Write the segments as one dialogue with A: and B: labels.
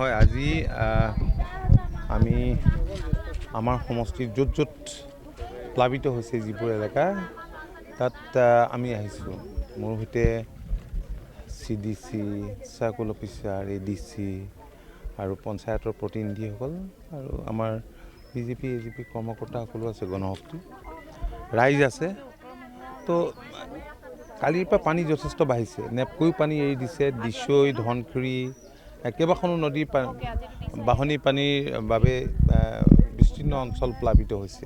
A: হয় আজি আমি আমাৰ সমষ্টিৰ য'ত প্লাবিত হৈছে যিবোৰ এলেকা তাত আমি আহিছোঁ। মোৰ সৈতে CDC, চাৰ্কল অফিচাৰ, ADC আৰু পঞ্চায়তৰ প্ৰতিনিধিসকল আৰু আমাৰ BJP AGP কৰ্মকৰ্তা সকলো আছে, গণশক্তি ৰাইজ আছে। তো কালিৰ পৰা পানী যথেষ্ট বাঢ়িছে, নেপকৈ পানী এৰি দিছে, দিছৈ, ধনখুৰি কেইবাখনো নদীৰ বাঢ়নী পানীৰ বাবে বিস্তীৰ্ণ অঞ্চল প্লাবিত হৈছে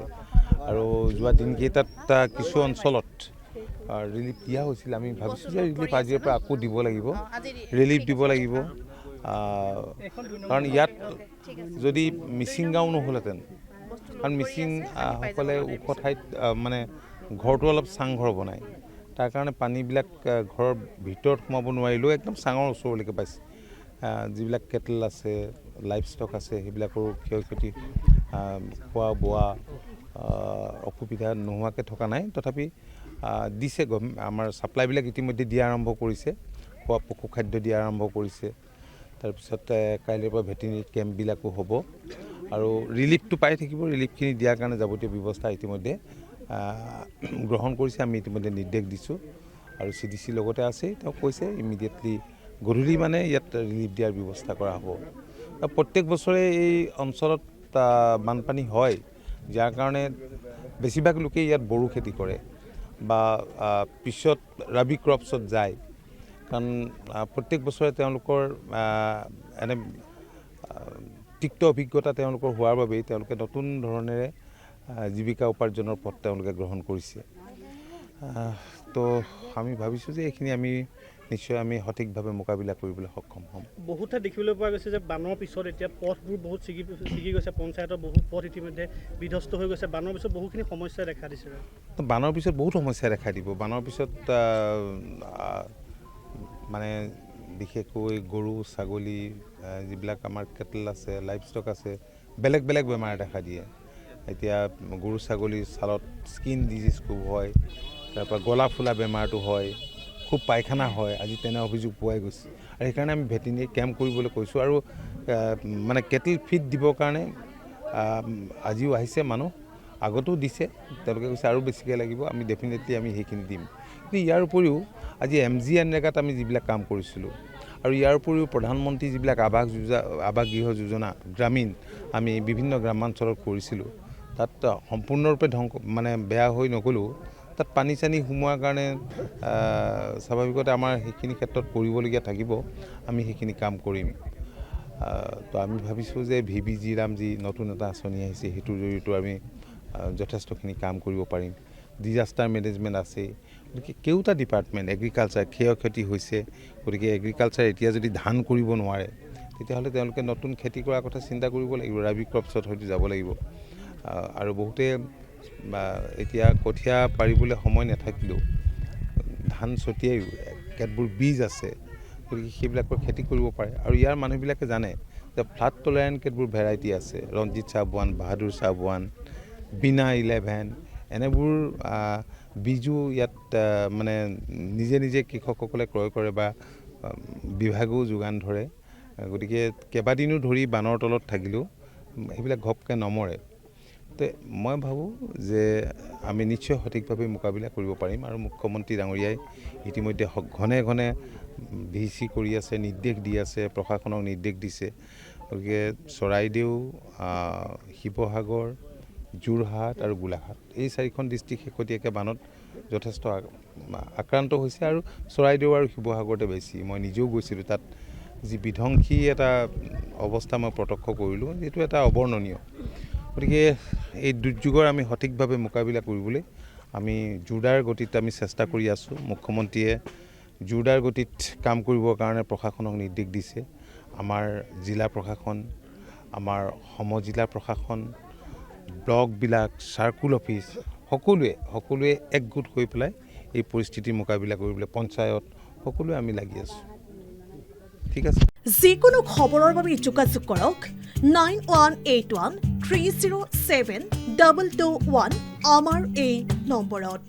A: আৰু যোৱা দিনকেইটাত কিছু অঞ্চলত ৰিলিফ দিয়া হৈছিল। আমি ভাবিছোঁ যে ৰিলিফ আজিৰ পৰা আকৌ দিব লাগিব, ৰিলিফ দিব লাগিব। কাৰণ ইয়াত যদি মিচিং গাঁও নহ'লহেঁতেন, কাৰণ মিচিংসকলে ওখ ঠাইত মানে ঘৰটো অলপ চাংঘৰ বনায়, তাৰ কাৰণে পানীবিলাক ঘৰৰ ভিতৰত সোমাব নোৱাৰিলেও একদম চাঙৰ ওচৰলৈকে পাইছে। যিবিলাক কেটল আছে, লাইফ ষ্টক আছে, সেইবিলাকৰো ক্ষয়ক্ষতি, খোৱা বোৱা অসুবিধা নোহোৱাকৈ থকা নাই। তথাপি দিছে, আমাৰ ছাপ্লাইবিলাক ইতিমধ্যে দিয়া আৰম্ভ কৰিছে, খোৱা পশু খাদ্য দিয়া আৰম্ভ কৰিছে। তাৰপিছত কাইলৈৰ পৰা ভেটেৰিনেৰী কেম্পবিলাকো হ'ব আৰু ৰিলিফটো পাই থাকিব। ৰিলিফখিনি দিয়াৰ কাৰণে যাৱতীয় ব্যৱস্থা ইতিমধ্যে গ্ৰহণ কৰিছে, আমি ইতিমধ্যে নিৰ্দেশ দিছোঁ আৰু CDC লগতে আছেই। তেওঁ কৈছে ইমিডিয়েটলি গধূলি মানে ইয়াত ৰিলিফ দিয়াৰ ব্যৱস্থা কৰা হ'ব। প্ৰত্যেক বছৰে এই অঞ্চলত বানপানী হয়, যাৰ কাৰণে বেছিভাগ লোকে ইয়াত বড়ো খেতি কৰে বা পিছত ৰাবি ক্ৰপছত যায়। কাৰণ প্ৰত্যেক বছৰে তেওঁলোকৰ এনে তিক্ত অভিজ্ঞতা তেওঁলোকৰ হোৱাৰ বাবেই তেওঁলোকে নতুন ধৰণেৰে জীৱিকা উপাৰ্জনৰ পথ তেওঁলোকে গ্ৰহণ কৰিছে। তো আমি ভাবিছোঁ যে এইখিনি আমি নিশ্চয় আমি সঠিকভাৱে মোকাবিলা কৰিবলৈ সক্ষম হ'ম।
B: বহুতে দেখিবলৈ পোৱা গৈছে যে বানৰ পিছত এতিয়া পথবোৰ বহুত ছিগি গৈছে, পঞ্চায়তৰ বহু পথ ইতিমধ্যে বিধ্বস্ত হৈ গৈছে। বানৰ পিছত বহুখিনি সমস্যাই দেখা দিছে।
A: বানৰ পিছত বহুত সমস্যাই দেখা দিব। বানৰ পিছত মানে বিশেষকৈ গৰু ছাগলী যিবিলাক আমাৰ কেটল আছে, লাইফ ষ্টক আছে, বেলেগ বেলেগ বেমাৰে দেখা দিয়ে। এতিয়া গৰু ছাগলীৰ ছালত স্কিন ডিজিজ খুব হয়, তাৰপৰা গলা ফুলা বেমাৰটো হয়, খুব পায়খানা হয়। আজি তেনে অভিযোগ পোৱাই গৈছে আৰু সেইকাৰণে আমি ভেটেৰিনেৰী কেম্প কৰিবলৈ কৈছোঁ। আৰু মানে কেটল ফিড দিবৰ কাৰণে আজিও আহিছে মানুহ, আগতেও দিছে, তেওঁলোকে কৈছে আৰু বেছিকৈ লাগিব। আমি ডেফিনেটলি আমি সেইখিনি দিম। কিন্তু ইয়াৰ উপৰিও আজি MGNৰেগাত আমি যিবিলাক কাম কৰিছিলোঁ আৰু ইয়াৰ উপৰিও প্ৰধানমন্ত্ৰী যিবিলাক আৱাস গৃহ যোজনা গ্ৰামীণ আমি বিভিন্ন গ্ৰামাঞ্চলত কৰিছিলোঁ, তাত সম্পূৰ্ণৰূপে মানে বেয়া হৈ নগ'লেও তাত পানী চানী সোমোৱাৰ কাৰণে স্বাভাৱিকতে আমাৰ সেইখিনি ক্ষেত্ৰত কৰিবলগীয়া থাকিব। আমি সেইখিনি কাম কৰিম। তো আমি ভাবিছোঁ যে VBG ৰাম যি নতুন এটা আঁচনি আহিছে, সেইটোৰ জৰিয়তেও আমি যথেষ্টখিনি কাম কৰিব পাৰিম। ডিজাষ্টাৰ মেনেজমেণ্ট আছেই। গতিকে কেওটা ডিপাৰ্টমেণ্ট, এগ্ৰিকালচাৰ ক্ষয়ক্ষতি হৈছে, গতিকে এগ্ৰিকালচাৰ এতিয়া যদি ধান কৰিব নোৱাৰে তেতিয়াহ'লে তেওঁলোকে নতুন খেতি কৰাৰ কথা চিন্তা কৰিব লাগিব, ৰাবি ক্ৰপছত হয়তো যাব লাগিব। আৰু বহুতে এতিয়া কঠীয়া পাৰিবলৈ সময় নাথাকিলেও ধান ছটিয়াইও কেতবোৰ বীজ আছে, গতিকে সেইবিলাকৰ খেতি কৰিব পাৰে। আৰু ইয়াৰ মানুহবিলাকে জানে যে ফ্লাড টলাৰেণ্ট কেতবোৰ ভেৰাইটি আছে, ৰঞ্জিত চাবুৱান, বাহাদুৰ চাবুৱান, বিনা 11, এনেবোৰ বীজো ইয়াত মানে নিজে নিজে কৃষকসকলে ক্ৰয় কৰে বা বিভাগেও যোগান ধৰে। গতিকে কেইবাদিনো ধৰি বানৰ তলত থাকিলেও সেইবিলাক ঘপকৈ নমৰে। তো মই ভাবোঁ যে আমি নিশ্চয় সঠিকভাৱে মোকাবিলা কৰিব পাৰিম। আৰু মুখ্যমন্ত্ৰী ডাঙৰীয়াই ইতিমধ্যে ঘনে ঘনে VC কৰি আছে, নিৰ্দেশ দি আছে, প্ৰশাসনক নিৰ্দেশ দিছে। গতিকে চৰাইদেউ, শিৱসাগৰ, যোৰহাট আৰু গোলাঘাট এই 4খন ডিষ্ট্ৰিক্ট শেহতীয়াকৈ বানত যথেষ্ট আক্ৰান্ত হৈছে আৰু চৰাইদেউ আৰু শিৱসাগৰতে বেছি। মই নিজেও গৈছিলোঁ, তাত যি বিধ্বংসী এটা অৱস্থা মই প্ৰত্যক্ষ কৰিলোঁ, এইটো এটা অৱৰ্ণনীয়। গতিকে এই দুৰ্যোগৰ আমি সঠিকভাৱে মোকাবিলা কৰিবলৈ আমি জোৰদাৰ গতিত আমি চেষ্টা কৰি আছোঁ। মুখ্যমন্ত্ৰীয়ে জোৰদাৰ গতিত কাম কৰিবৰ কাৰণে প্ৰশাসনক নিৰ্দেশ দিছে। আমাৰ জিলা প্ৰশাসন, আমাৰ সমজিলা প্ৰশাসন, ব্লকবিলাক, চাৰ্কুল অফিচ সকলোৱে একগোট হৈ পেলাই এই পৰিস্থিতিৰ মোকাবিলা কৰিবলৈ পঞ্চায়ত সকলোৱে আমি লাগি আছোঁ। ঠিক আছে।
C: যিকোনো খবৰৰ বাবে যোগাযোগ কৰক 9181 307 221 আমাৰ এই নম্বৰত।